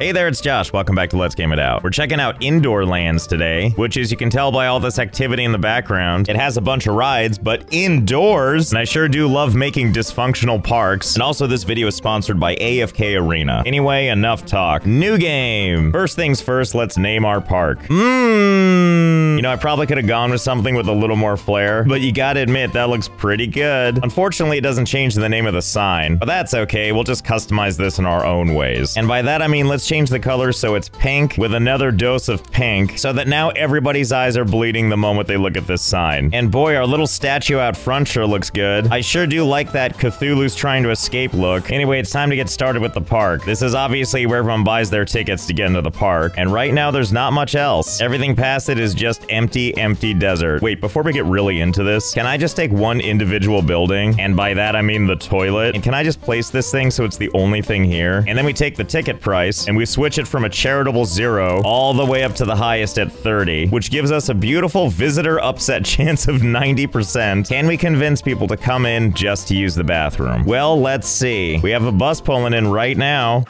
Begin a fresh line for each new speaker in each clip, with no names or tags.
Hey there, it's Josh. Welcome back to Let's Game It Out. We're checking out Indoorlands today, which, as you can tell by all this activity in the background, it has a bunch of rides, but indoors. And I sure do love making dysfunctional parks. And also, this video is sponsored by AFK Arena. Anyway, enough talk. New game. First things first, let's name our park. You know, I probably could have gone with something with a little more flair, but you gotta admit, that looks pretty good. Unfortunately, it doesn't change the name of the sign, but that's okay. We'll just customize this in our own ways. And by that, I mean, let's change the color so it's pink with another dose of pink so that now everybody's eyes are bleeding the moment they look at this sign. And boy, our little statue out front sure looks good. I sure do like that Cthulhu's trying to escape look. Anyway, it's time to get started with the park. This is obviously where everyone buys their tickets to get into the park. And right now, there's not much else. Everything past it is just empty desert. Wait, before we get really into this, can I just take one individual building? And by that, I mean the toilet. And can I just place this thing so it's the only thing here? And then we take the ticket price and we switch it from a charitable 0 all the way up to the highest at 30, which gives us a beautiful visitor upset chance of 90%. Can we convince people to come in just to use the bathroom? Well, let's see. We have a bus pulling in right now.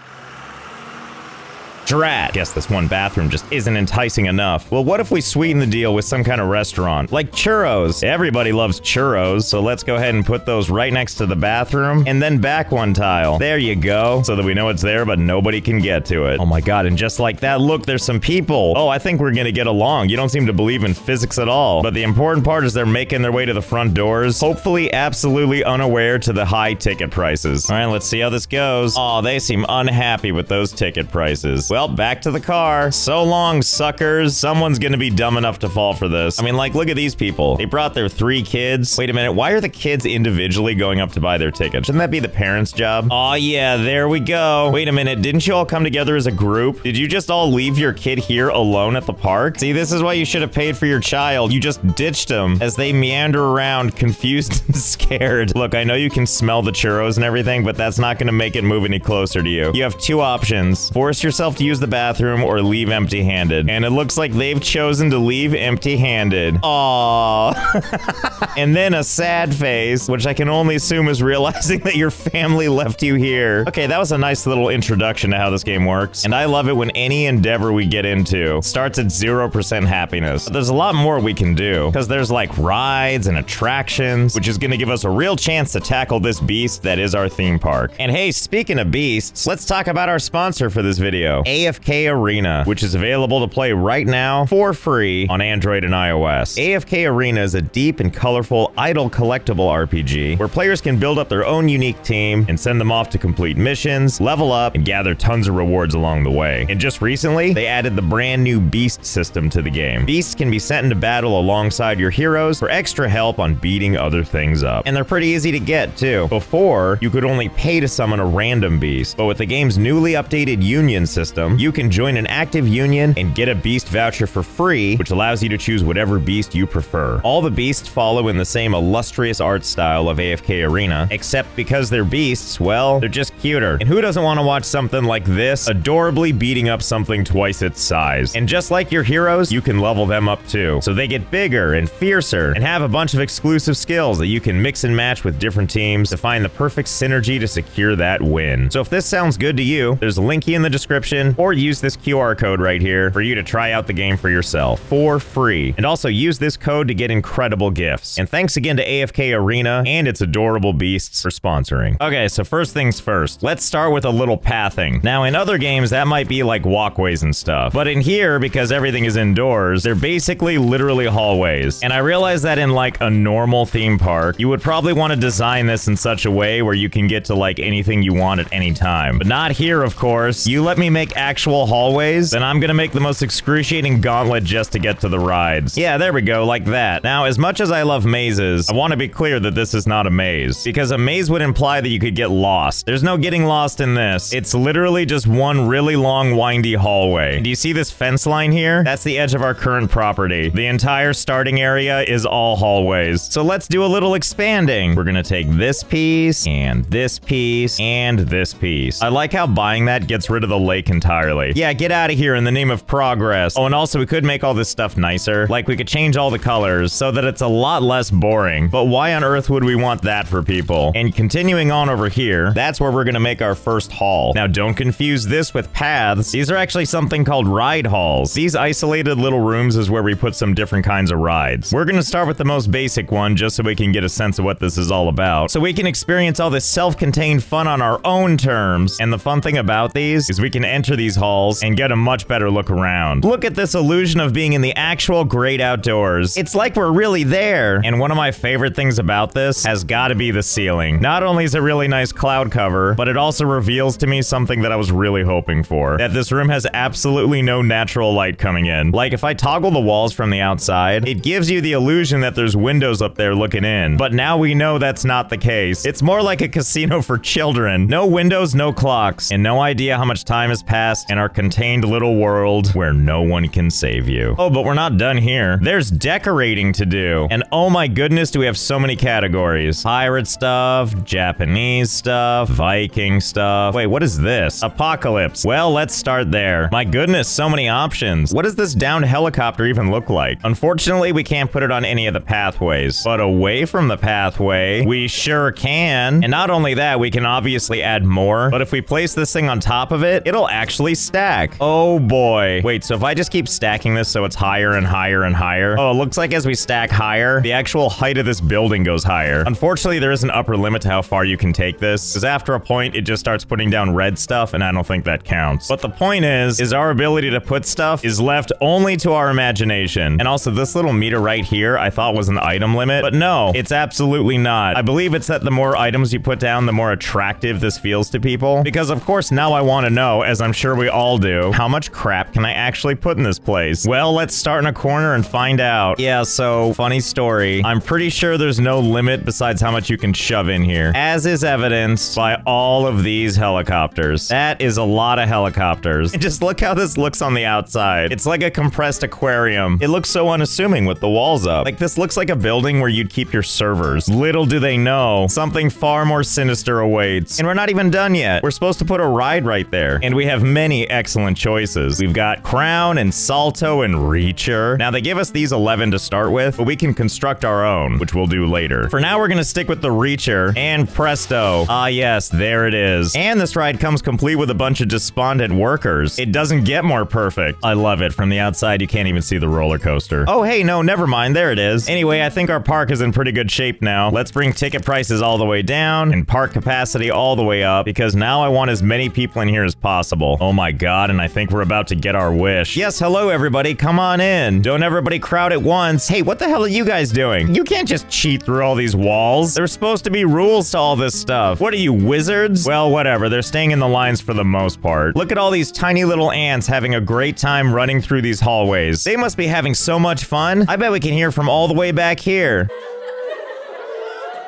Drat. Guess this one bathroom just isn't enticing enough. Well, what if we sweeten the deal with some kind of restaurant? Like churros. Everybody loves churros, so let's go ahead and put those right next to the bathroom, and then back one tile. There you go, so that we know it's there, but nobody can get to it. Oh my god, and just like that, look, there's some people. Oh, I think we're gonna get along. You don't seem to believe in physics at all. But the important part is they're making their way to the front doors, hopefully absolutely unaware to the high ticket prices. All right, let's see how this goes. Oh, they seem unhappy with those ticket prices. Well, back to the car. So long, suckers. Someone's gonna be dumb enough to fall for this. I mean, like, look at these people. They brought their 3 kids. Wait a minute, why are the kids individually going up to buy their ticket? Shouldn't that be the parents' job? Oh yeah, there we go. Wait a minute, didn't you all come together as a group? Did you just all leave your kid here alone at the park? See, this is why you should have paid for your child. You just ditched them as they meander around, confused and scared. Look, I know you can smell the churros and everything, but that's not gonna make it move any closer to you. You have 2 options. Force yourself to use the bathroom or leave empty-handed. And it looks like they've chosen to leave empty-handed. Aww. And then a sad face, which I can only assume is realizing that your family left you here. Okay, that was a nice little introduction to how this game works. And I love it when any endeavor we get into starts at 0% happiness. But there's a lot more we can do, because there's like rides and attractions, which is gonna give us a real chance to tackle this beast that is our theme park. And hey, speaking of beasts, let's talk about our sponsor for this video, AFK Arena, which is available to play right now for free on Android and iOS. AFK Arena is a deep and colorful idle collectible RPG where players can build up their own unique team and send them off to complete missions, level up, and gather tons of rewards along the way. And just recently, they added the brand new Beast system to the game. Beasts can be sent into battle alongside your heroes for extra help on beating other things up. And they're pretty easy to get, too. Before, you could only pay to summon a random beast, but with the game's newly updated union system, you can join an active union and get a beast voucher for free, which allows you to choose whatever beast you prefer. All the beasts follow in the same illustrious art style of AFK Arena, except because they're beasts, well, they're just cuter. And who doesn't want to watch something like this adorably beating up something twice its size? And just like your heroes, you can level them up too, so they get bigger and fiercer and have a bunch of exclusive skills that you can mix and match with different teams to find the perfect synergy to secure that win. So if this sounds good to you, there's a link in the description, or use this QR code right here for you to try out the game for yourself for free. And also use this code to get incredible gifts. And thanks again to AFK Arena and its adorable beasts for sponsoring. Okay, so first things first, let's start with a little pathing. Now, in other games, that might be like walkways and stuff. But in here, because everything is indoors, they're basically literally hallways. And I realize that in like a normal theme park, you would probably want to design this in such a way where you can get to like anything you want at any time. But not here, of course. You let me make actual hallways, then I'm gonna make the most excruciating gauntlet just to get to the rides. Yeah, there we go, like that. Now, as much as I love mazes, I want to be clear that this is not a maze, because a maze would imply that you could get lost. There's no getting lost in this. It's literally just one really long, windy hallway. Do you see this fence line here? That's the edge of our current property. The entire starting area is all hallways. So let's do a little expanding. We're gonna take this piece, and this piece, and this piece. I like how buying that gets rid of the lake entirely. entirely. Yeah, get out of here in the name of progress. Oh, and also we could make all this stuff nicer. Like we could change all the colors so that it's a lot less boring. But why on earth would we want that for people? And continuing on over here, that's where we're gonna make our first hall. Now don't confuse this with paths. These are actually something called ride halls. These isolated little rooms is where we put some different kinds of rides. We're gonna start with the most basic one just so we can get a sense of what this is all about. So we can experience all this self-contained fun on our own terms. And the fun thing about these is we can enter these halls and get a much better look around. Look at this illusion of being in the actual great outdoors. It's like we're really there. And one of my favorite things about this has got to be the ceiling. Not only is it really nice cloud cover, but it also reveals to me something that I was really hoping for. That this room has absolutely no natural light coming in. Like if I toggle the walls from the outside, it gives you the illusion that there's windows up there looking in. But now we know that's not the case. It's more like a casino for children. No windows, no clocks, and no idea how much time has passed in our contained little world where no one can save you. Oh, but we're not done here. There's decorating to do. And oh my goodness, do we have so many categories. Pirate stuff, Japanese stuff, Viking stuff. Wait, what is this? Apocalypse. Well, let's start there. My goodness, so many options. What does this downed helicopter even look like? Unfortunately, we can't put it on any of the pathways, but away from the pathway, we sure can. And not only that, we can obviously add more, but if we place this thing on top of it, it'll actually stack. Oh boy. Wait, so if I just keep stacking this so it's higher and higher and higher, oh, it looks like as we stack higher, the actual height of this building goes higher. Unfortunately, there is an upper limit to how far you can take this, because after a point, it just starts putting down red stuff, and I don't think that counts. But the point is our ability to put stuff is left only to our imagination. And also, this little meter right here, I thought was an item limit, but no, it's absolutely not. I believe it's that the more items you put down, the more attractive this feels to people. Because of course, now I want to know, as I'm sure we all do, how much crap can I actually put in this place? Well, let's start in a corner and find out. Yeah, so, funny story. I'm pretty sure there's no limit besides how much you can shove in here, as is evidenced by all of these helicopters. That is a lot of helicopters. And just look how this looks on the outside. It's like a compressed aquarium. It looks so unassuming with the walls up. Like, this looks like a building where you'd keep your servers. Little do they know, something far more sinister awaits. And we're not even done yet. We're supposed to put a ride right there. And we have many excellent choices. We've got Crown and Salto and Reacher. Now, they give us these 11 to start with, but we can construct our own, which we'll do later. For now, we're gonna stick with the Reacher, and presto. Ah, yes, there it is. And this ride comes complete with a bunch of despondent workers. It doesn't get more perfect. I love it. From the outside, you can't even see the roller coaster. Oh, hey, no, never mind. There it is. Anyway, I think our park is in pretty good shape now. Let's bring ticket prices all the way down and park capacity all the way up, because now I want as many people in here as possible. Oh my god, and I think we're about to get our wish. Yes, hello everybody, come on in. Don't everybody crowd at once. Hey, what the hell are you guys doing? You can't just cheat through all these walls. There's supposed to be rules to all this stuff. What are you, wizards? Well, whatever, they're staying in the lines for the most part. Look at all these tiny little ants having a great time running through these hallways. They must be having so much fun. I bet we can hear from all the way back here.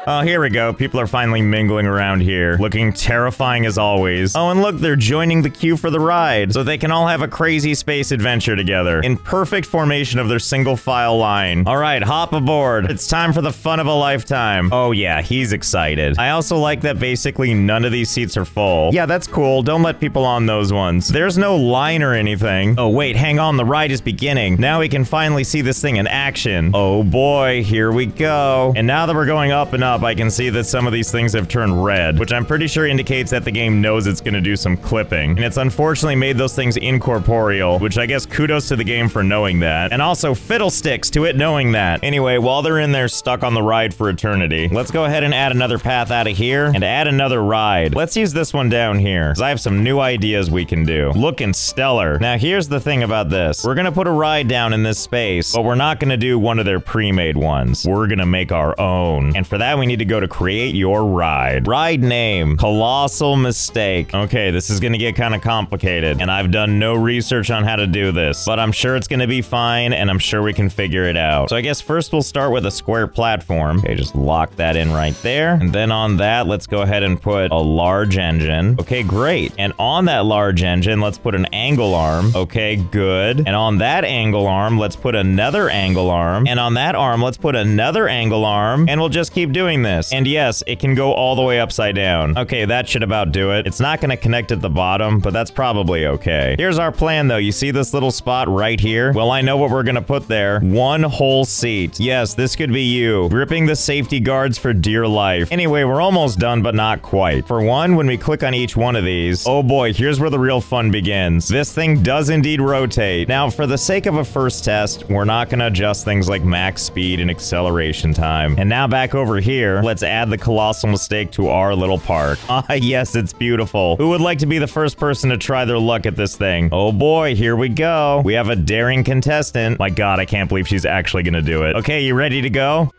Oh, here we go. People are finally mingling around here, looking terrifying as always. Oh, and look, they're joining the queue for the ride, so they can all have a crazy space adventure together, in perfect formation of their single file line. All right, hop aboard. It's time for the fun of a lifetime. Oh yeah, he's excited. I also like that basically none of these seats are full. Yeah, that's cool. Don't let people on those ones. There's no line or anything. Oh wait, hang on, the ride is beginning. Now we can finally see this thing in action. Oh boy, here we go. And now that we're going up and up, I can see that some of these things have turned red, which I'm pretty sure indicates that the game knows it's gonna do some clipping. And it's unfortunately made those things incorporeal, which I guess kudos to the game for knowing that. And also fiddlesticks to it knowing that. Anyway, while they're in there stuck on the ride for eternity, let's go ahead and add another path out of here and add another ride. Let's use this one down here, because I have some new ideas we can do. Looking stellar. Now here's the thing about this. We're gonna put a ride down in this space, but we're not gonna do one of their pre-made ones. We're gonna make our own. And for that, we need to go to create your ride. Ride name, Colossal Mistake. Okay, this is gonna get kind of complicated, and I've done no research on how to do this, but I'm sure it's gonna be fine, and I'm sure we can figure it out. So I guess first we'll start with a square platform. Okay, just lock that in right there. And then on that, let's go ahead and put a large engine. Okay, great. And on that large engine, let's put an angle arm. Okay, good. And on that angle arm, let's put another angle arm. And on that arm, let's put another angle arm. And we'll just keep doing doing this. And yes, it can go all the way upside down. Okay, that should about do it. It's not gonna connect at the bottom, but that's probably okay. Here's our plan though. You see this little spot right here? Well, I know what we're gonna put there. One whole seat. Yes, this could be you. Gripping the safety guards for dear life. Anyway, we're almost done, but not quite. For one, when we click on each one of these, oh boy, here's where the real fun begins. This thing does indeed rotate. Now, for the sake of a first test, we're not gonna adjust things like max speed and acceleration time. And now back over here, let's add the colossal mistake to our little park. Ah, yes, it's beautiful. Who would like to be the first person to try their luck at this thing? Oh boy, here we go. We have a daring contestant. My God, I can't believe she's actually gonna do it. Okay, you ready to go?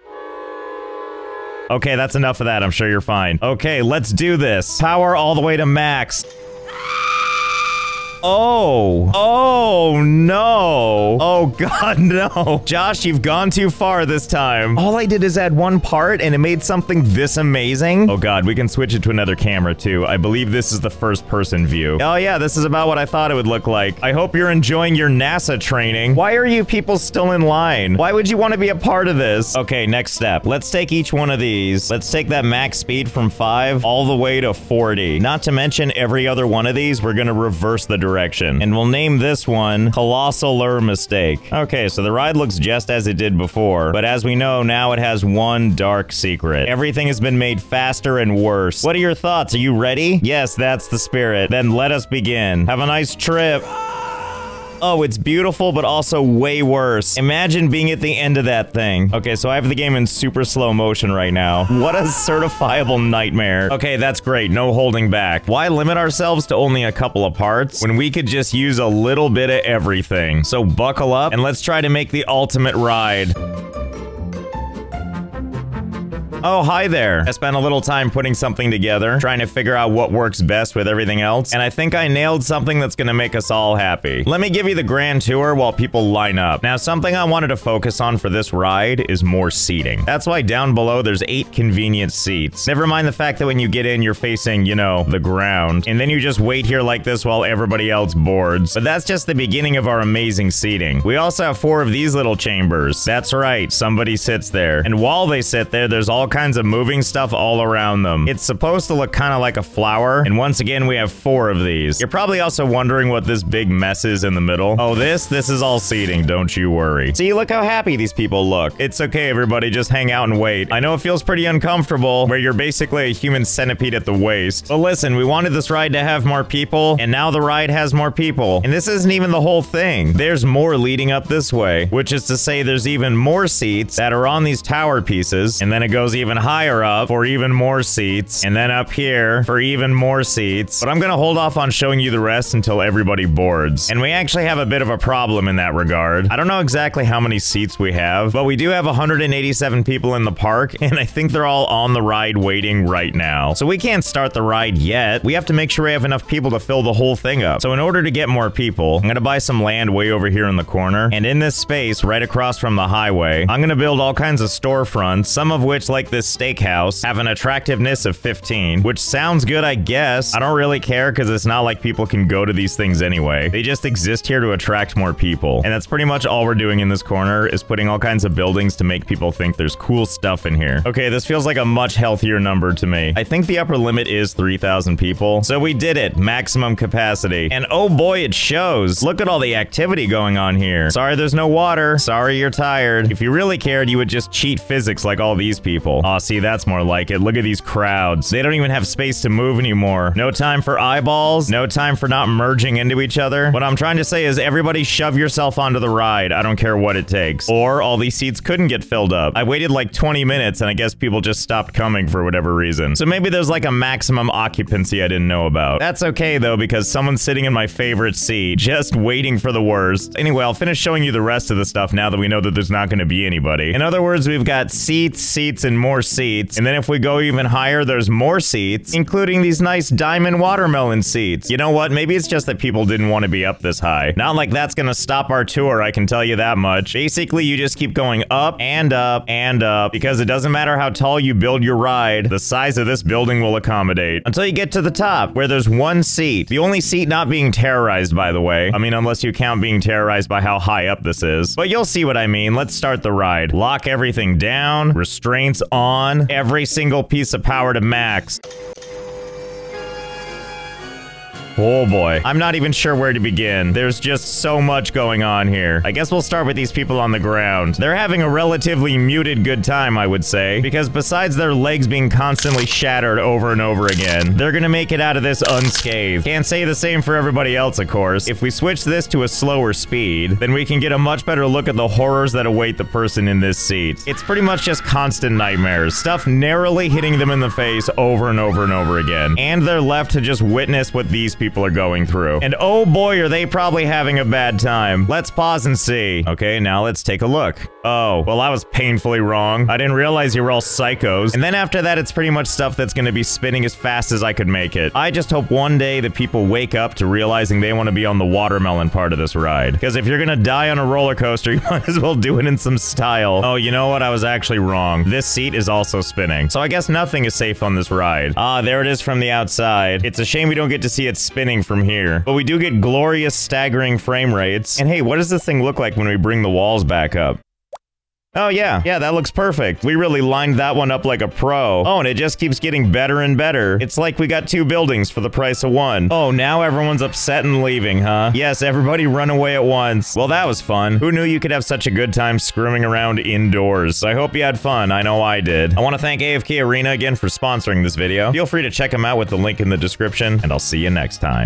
Okay, that's enough of that. I'm sure you're fine. Okay, let's do this. Power all the way to max. Oh no. Oh God, no. Josh, you've gone too far this time. All I did is add one part and it made something this amazing. Oh God, we can switch it to another camera too. I believe this is the first person view. Oh yeah, this is about what I thought it would look like. I hope you're enjoying your NASA training. Why are you people still in line? Why would you want to be a part of this? Okay, next step. Let's take each one of these. Let's take that max speed from 5 all the way to 40. Not to mention every other one of these, we're gonna reverse the direction. And we'll name this one Colossaler Mistake. Okay, so the ride looks just as it did before, but as we know, now it has one dark secret. Everything has been made faster and worse. What are your thoughts? Are you ready? Yes, that's the spirit. Then let us begin. Have a nice trip. Oh, it's beautiful, but also way worse. Imagine being at the end of that thing. Okay, so I have the game in super slow motion right now. What a certifiable nightmare. Okay, that's great. No holding back. Why limit ourselves to only a couple of parts when we could just use a little bit of everything? So buckle up and let's try to make the ultimate ride. Oh, hi there. I spent a little time putting something together, trying to figure out what works best with everything else, and I think I nailed something that's gonna make us all happy. Let me give you the grand tour while people line up. Now, something I wanted to focus on for this ride is more seating. That's why down below there's 8 convenient seats. Never mind the fact that when you get in, you're facing, you know, the ground, and then you just wait here like this while everybody else boards. But that's just the beginning of our amazing seating. We also have 4 of these little chambers. That's right, somebody sits there. And while they sit there, there's all kinds of moving stuff all around them. It's supposed to look kind of like a flower, and once again we have 4 of these. You're probably also wondering what this big mess is in the middle. Oh, this is all seating, don't you worry. See, look how happy these people look. It's okay, everybody, just hang out and wait. I know it feels pretty uncomfortable, where you're basically a human centipede at the waist. But listen, we wanted this ride to have more people, and now the ride has more people. And this isn't even the whole thing. There's more leading up this way, which is to say there's even more seats that are on these tower pieces, and then it goes even higher up for even more seats, and then up here for even more seats. But I'm gonna hold off on showing you the rest until everybody boards. And we actually have a bit of a problem in that regard. I don't know exactly how many seats we have, but we do have 187 people in the park, and I think they're all on the ride waiting right now. So we can't start the ride yet. We have to make sure we have enough people to fill the whole thing up. So in order to get more people, I'm gonna buy some land way over here in the corner, and in this space right across from the highway, I'm gonna build all kinds of storefronts, some of which, like this steakhouse, have an attractiveness of 15, which sounds good, I guess. I don't really care because it's not like people can go to these things anyway. They just exist here to attract more people. And that's pretty much all we're doing in this corner, is putting all kinds of buildings to make people think there's cool stuff in here. Okay, this feels like a much healthier number to me. I think the upper limit is 3,000 people. So we did it, maximum capacity. And oh boy, it shows. Look at all the activity going on here. Sorry there's no water. Sorry you're tired. If you really cared, you would just cheat physics like all these people. Aw, see, that's more like it. Look at these crowds. They don't even have space to move anymore. No time for eyeballs. No time for not merging into each other. What I'm trying to say is everybody shove yourself onto the ride. I don't care what it takes. Or all these seats couldn't get filled up. I waited like 20 minutes and I guess people just stopped coming for whatever reason. So maybe there's like a maximum occupancy I didn't know about. That's okay though, because someone's sitting in my favorite seat, just waiting for the worst. Anyway, I'll finish showing you the rest of the stuff now that we know that there's not going to be anybody. In other words, we've got seats, seats, and more seats. And then if we go even higher, there's more seats, including these nice diamond watermelon seats. You know what? Maybe it's just that people didn't want to be up this high. Not like that's gonna stop our tour, I can tell you that much. Basically, you just keep going up and up and up, because it doesn't matter how tall you build your ride, the size of this building will accommodate. Until you get to the top, where there's one seat. The only seat not being terrorized, by the way. I mean, unless you count being terrorized by how high up this is. But you'll see what I mean. Let's start the ride. Lock everything down. Restraints on every single piece of power to max. Oh boy. I'm not even sure where to begin. There's just so much going on here. I guess we'll start with these people on the ground. They're having a relatively muted good time, I would say, because besides their legs being constantly shattered over and over again, they're gonna make it out of this unscathed. Can't say the same for everybody else, of course. If we switch this to a slower speed, then we can get a much better look at the horrors that await the person in this seat. It's pretty much just constant nightmares. Stuff narrowly hitting them in the face over and over and over again. And they're left to just witness what these people are going through. And oh boy, are they probably having a bad time. Let's pause and see. Okay, now let's take a look. Oh, well, I was painfully wrong. I didn't realize you were all psychos. And then after that, it's pretty much stuff that's gonna be spinning as fast as I could make it. I just hope one day that people wake up to realizing they want to be on the watermelon part of this ride. Because if you're gonna die on a roller coaster, you might as well do it in some style. Oh, you know what? I was actually wrong. This seat is also spinning. So I guess nothing is safe on this ride. Ah, there it is from the outside. It's a shame we don't get to see it spinning from here. But we do get glorious, staggering frame rates. And hey, what does this thing look like when we bring the walls back up? Oh yeah, that looks perfect. We really lined that one up like a pro. Oh, and it just keeps getting better and better. It's like we got 2 buildings for the price of 1. Oh, now everyone's upset and leaving, huh? Yes, everybody run away at once. Well, that was fun. Who knew you could have such a good time screwing around indoors? I hope you had fun. I know I did. I want to thank AFK Arena again for sponsoring this video. Feel free to check them out with the link in the description, and I'll see you next time.